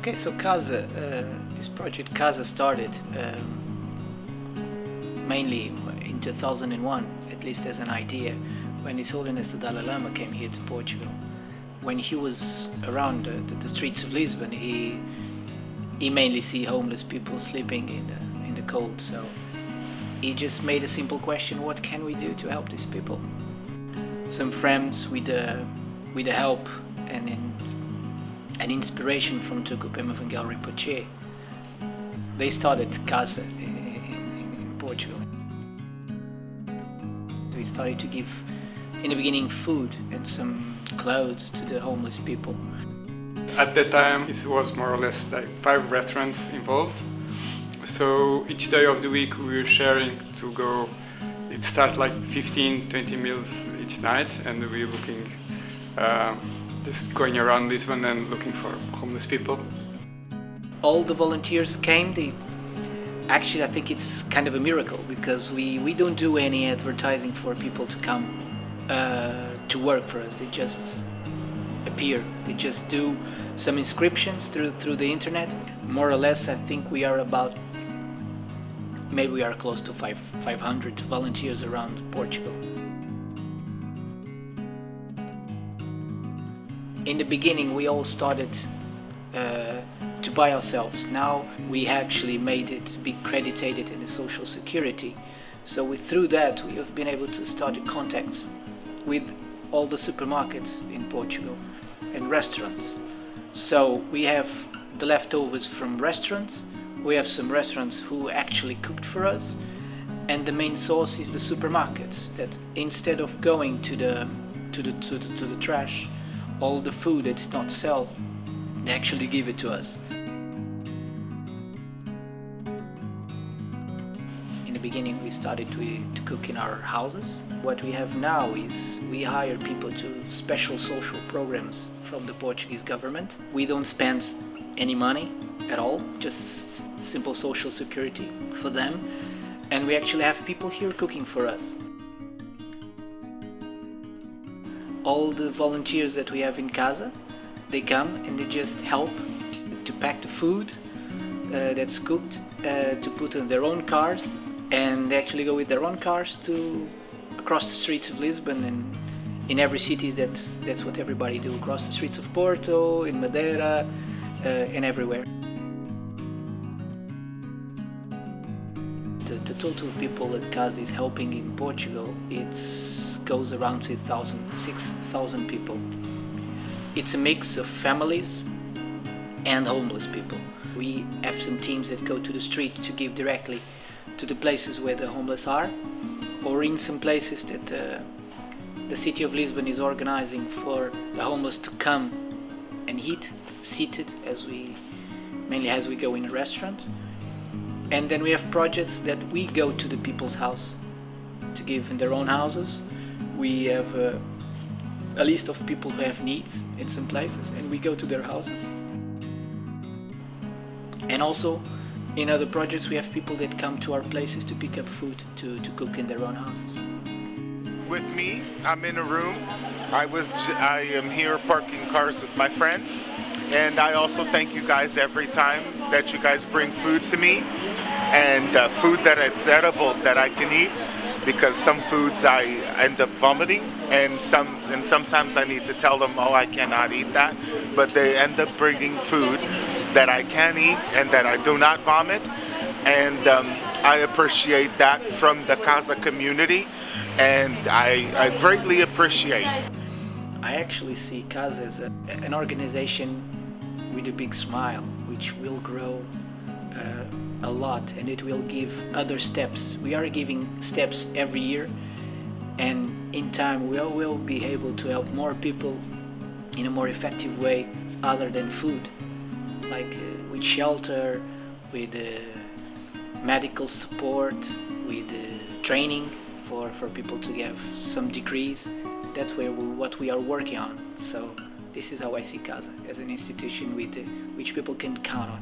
Okay, so C.A.S.A, this project C.A.S.A started mainly in 2001, at least as an idea, when His Holiness the Dalai Lama came here to Portugal. When he was around the streets of Lisbon, he mainly see homeless people sleeping in the cold. So he just made a simple question: what can we do to help these people? Some friends with the help and an inspiration from Tulku Pema Wangyal Rinpoche, they started C.A.S.A in Portugal. We started to give, in the beginning, food and some clothes to the homeless people. At that time, it was more or less like 5 restaurants involved. So each day of the week we were sharing to go. It started like 15-20 meals each night, and we were looking, just going around Lisbon and looking for homeless people. All the volunteers came. Actually, I think it's kind of a miracle, because we don't do any advertising for people to come to work for us. They just appear. They just do some inscriptions through the internet. More or less, I think we are about, maybe we are close to 500 volunteers around Portugal. In the beginning, we all started to buy ourselves. Now we actually made it be credited in the Social Security. So through that, we have been able to start contacts with all the supermarkets in Portugal and restaurants. So we have the leftovers from restaurants. We have some restaurants who actually cooked for us, and the main source is the supermarkets, that instead of going to the trash, all the food that's not sold, they actually give it to us. In the beginning, we started to cook in our houses. What we have now is we hire people to special social programs from the Portuguese government. We don't spend any money at all, just simple social security for them, and we actually have people here cooking for us. All the volunteers that we have in C.A.S.A, they come and they just help to pack the food that's cooked, to put in their own cars, and they actually go with their own cars to across the streets of Lisbon, and in every city that's what everybody do, across the streets of Porto, in Madeira, and everywhere. The total of people that C.A.S.A is helping in Portugal, it goes around 6,000 people. It's a mix of families and homeless people. We have some teams that go to the street to give directly to the places where the homeless are, or in some places that the city of Lisbon is organizing for the homeless to come and eat seated, mainly as we go in a restaurant. And then we have projects that we go to the people's house to give in their own houses. We have a list of people who have needs in some places, and we go to their houses. And also in other projects, we have people that come to our places to pick up food to cook in their own houses. With me, I'm in a room. I am here parking cars with my friend, and I also thank you guys every time that you guys bring food to me, and food that it's edible, that I can eat, because some foods I end up vomiting, and sometimes I need to tell them, oh, I cannot eat that, but they end up bringing food that I can eat and that I do not vomit, and I appreciate that from the C.A.S.A community, and I greatly appreciate. I actually see C.A.S.A as an organization with a big smile, which will grow a lot, and it will give other steps. We are giving steps every year, and in time we will be able to help more people in a more effective way other than food, like with shelter, with medical support, with training for people to have some degrees. That's what we are working on. So this is how I see C.A.S.A, as an institution which people can count on.